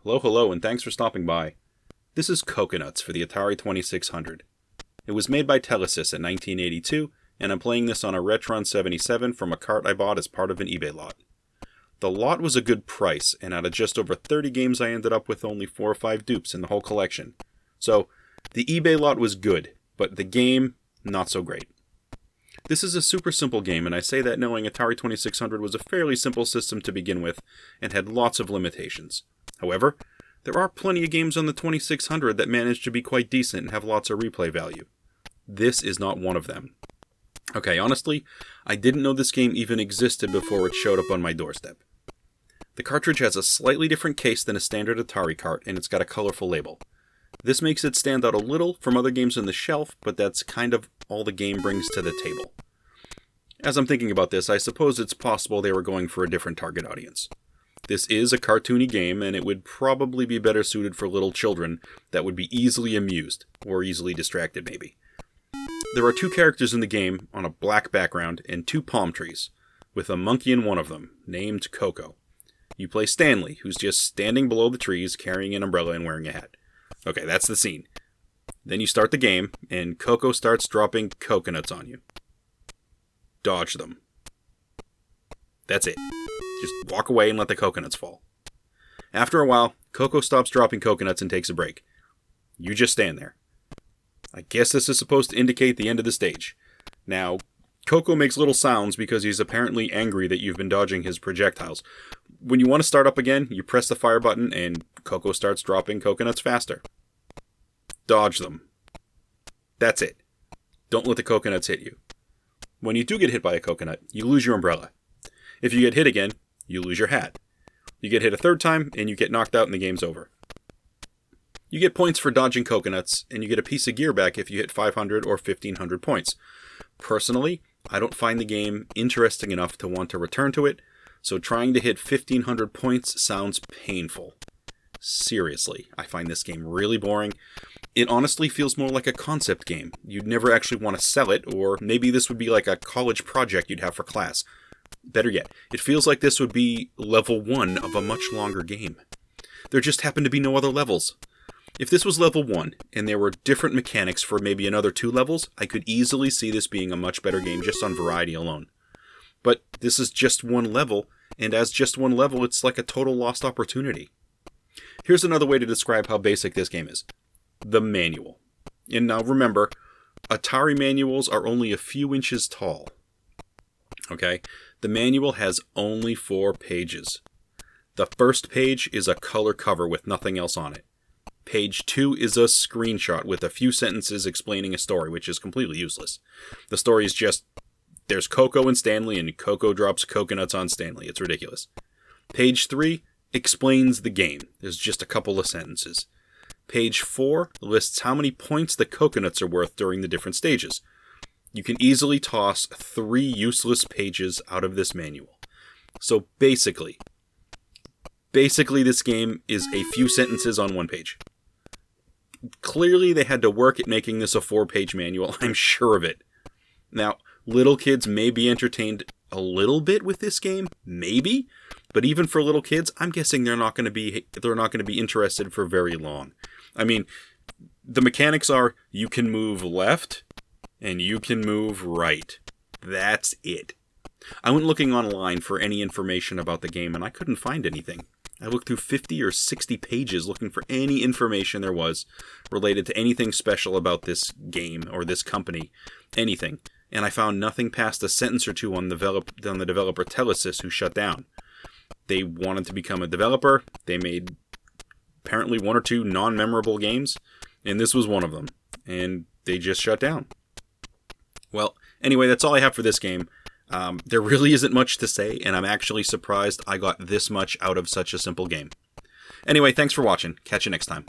Hello, hello, and thanks for stopping by. This is Coconuts for the Atari 2600. It was made by Telesys in 1982, and I'm playing this on a Retron 77 from a cart I bought as part of an eBay lot. The lot was a good price, and out of just over 30 games I ended up with only 4 or 5 dupes in the whole collection. So, the eBay lot was good, but the game, not so great. This is a super simple game, and I say that knowing Atari 2600 was a fairly simple system to begin with, and had lots of limitations. However, there are plenty of games on the 2600 that manage to be quite decent and have lots of replay value. This is not one of them. Okay, honestly, I didn't know this game even existed before it showed up on my doorstep. The cartridge has a slightly different case than a standard Atari cart, and it's got a colorful label. This makes it stand out a little from other games on the shelf, but that's kind of all the game brings to the table. As I'm thinking about this, I suppose it's possible they were going for a different target audience. This is a cartoony game, and it would probably be better suited for little children that would be easily amused, or easily distracted maybe. There are 2 characters in the game on a black background and 2 palm trees, with a monkey in one of them, named Coco. You play Stanley, who's just standing below the trees carrying an umbrella and wearing a hat. Okay, that's the scene. Then you start the game, and Coco starts dropping coconuts on you. Dodge them. That's it. Just walk away and let the coconuts fall. After a while, Coco stops dropping coconuts and takes a break. You just stand there. I guess this is supposed to indicate the end of the stage. Now, Coco makes little sounds because he's apparently angry that you've been dodging his projectiles. When you want to start up again, you press the fire button and Coco starts dropping coconuts faster. Dodge them. That's it. Don't let the coconuts hit you. When you do get hit by a coconut, you lose your umbrella. If you get hit again, you lose your hat. You get hit a 3rd time, and you get knocked out and the game's over. You get points for dodging coconuts, and you get a piece of gear back if you hit 500 or 1500 points. Personally, I don't find the game interesting enough to want to return to it, so trying to hit 1500 points sounds painful. Seriously, I find this game really boring. It honestly feels more like a concept game. You'd never actually want to sell it, or maybe this would be like a college project you'd have for class. Better yet, it feels like this would be level 1 of a much longer game. There just happen to be no other levels. If this was level 1, and there were different mechanics for maybe another 2 levels, I could easily see this being a much better game just on variety alone. But this is just 1 level, and as just 1 level, it's like a total lost opportunity. Here's another way to describe how basic this game is. The manual. And now remember, Atari manuals are only a few inches tall. Okay? The manual has only 4 pages. The first page is a color cover with nothing else on it. Page 2 is a screenshot with a few sentences explaining a story, which is completely useless. The story is just, there's Coco and Stanley, and Coco drops coconuts on Stanley. It's ridiculous. Page 3 explains the game. There's just a couple of sentences. Page 4 lists how many points the coconuts are worth during the different stages. You can easily toss 3 useless pages out of this manual. So basically this game is a few sentences on 1 page. Clearly they had to work at making this a 4-page manual, I'm sure of it. Now, little kids may be entertained a little bit with this game, maybe, but even for little kids, I'm guessing they're not going to be interested for very long. I mean, the mechanics are you can move left and you can move right. That's it. I went looking online for any information about the game and I couldn't find anything. I looked through 50 or 60 pages looking for any information there was related to anything special about this game or this company, anything. And I found nothing past a sentence or 2 on the developer Telesys, who shut down. They wanted to become a developer. They made apparently 1 or 2 non-memorable games, and this was one of them. And they just shut down. Well, anyway, that's all I have for this game. There really isn't much to say, and I'm actually surprised I got this much out of such a simple game. Anyway, thanks for watching. Catch you next time.